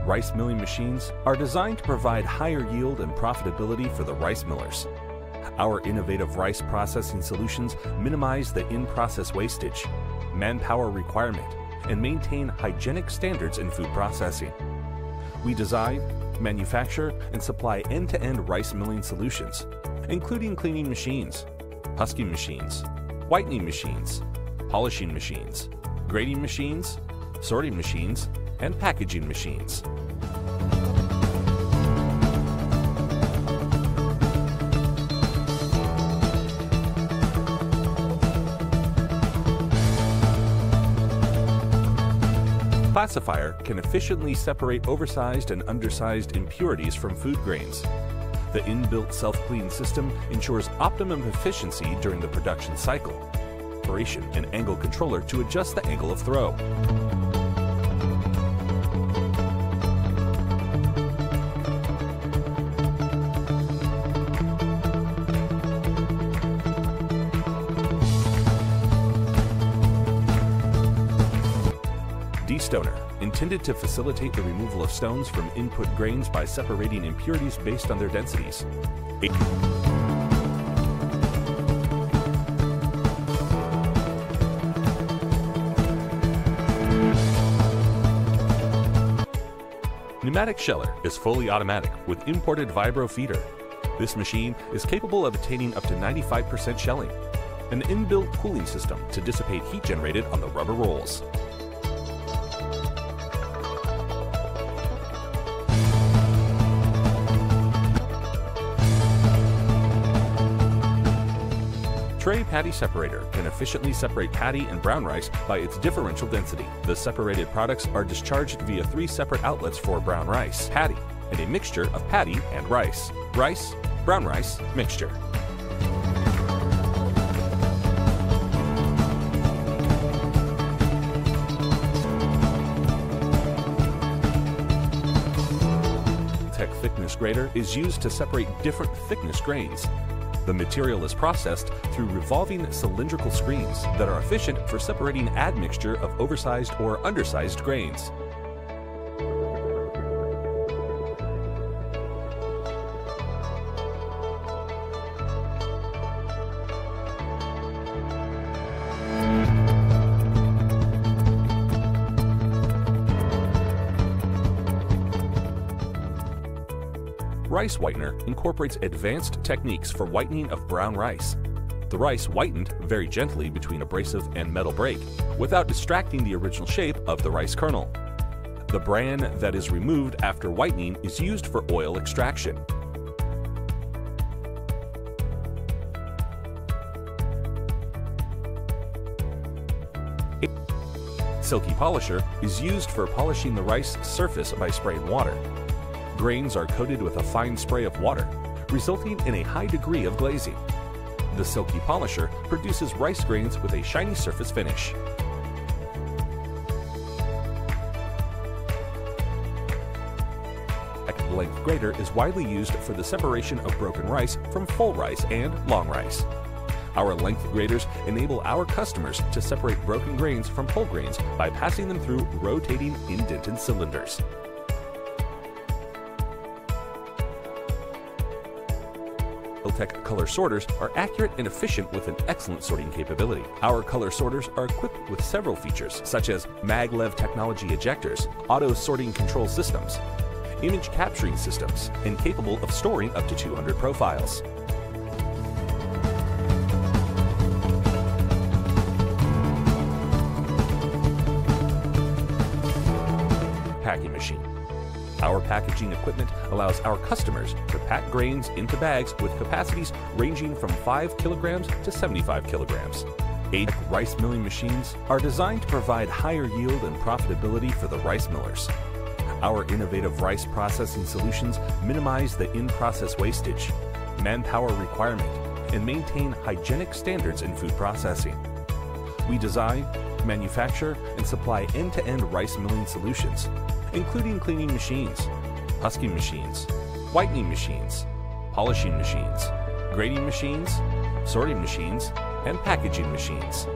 Rice milling machines are designed to provide higher yield and profitability for the rice millers. Our innovative rice processing solutions minimize the in-process wastage, manpower requirement, and maintain hygienic standards in food processing. We design, manufacture, and supply end-to-end rice milling solutions, including cleaning machines, husking machines, whitening machines, polishing machines, grading machines, sorting machines, and packaging machines. Classifier can efficiently separate oversized and undersized impurities from food grains. The inbuilt self-clean system ensures optimum efficiency during the production cycle. Operation and angle controller to adjust the angle of throw. Destoner, intended to facilitate the removal of stones from input grains by separating impurities based on their densities. Pneumatic sheller is fully automatic with imported vibro feeder. This machine is capable of attaining up to 95% shelling. An inbuilt cooling system to dissipate heat generated on the rubber rolls. Tray patty separator can efficiently separate patty and brown rice by its differential density. The separated products are discharged via 3 separate outlets for brown rice, patty, and a mixture of patty and rice. Rice, brown rice, mixture. Tech thickness grater is used to separate different thickness grains. The material is processed through revolving cylindrical screens that are efficient for separating admixture of oversized or undersized grains. Rice whitener incorporates advanced techniques for whitening of brown rice. The rice whitened very gently between abrasive and metal break without distracting the original shape of the rice kernel. The bran that is removed after whitening is used for oil extraction. Silky polisher is used for polishing the rice surface by spraying water. Grains are coated with a fine spray of water, resulting in a high degree of glazing. The silky polisher produces rice grains with a shiny surface finish. Length grater is widely used for the separation of broken rice from full rice and long rice. Our length graters enable our customers to separate broken grains from whole grains by passing them through rotating indented cylinders. Iltech color sorters are accurate and efficient with an excellent sorting capability. Our color sorters are equipped with several features such as maglev technology ejectors, auto sorting control systems, image capturing systems, and capable of storing up to 200 profiles. Packing machine. Our packaging equipment allows our customers to pack grains into bags with capacities ranging from 5 kilograms to 75 kilograms. Rice milling machines are designed to provide higher yield and profitability for the rice millers. Our innovative rice processing solutions minimize the in-process wastage, manpower requirement, and maintain hygienic standards in food processing. We design, manufacture, and supply end-to-end rice milling solutions, including cleaning machines, husking machines, whitening machines, polishing machines, grading machines, sorting machines, and packaging machines.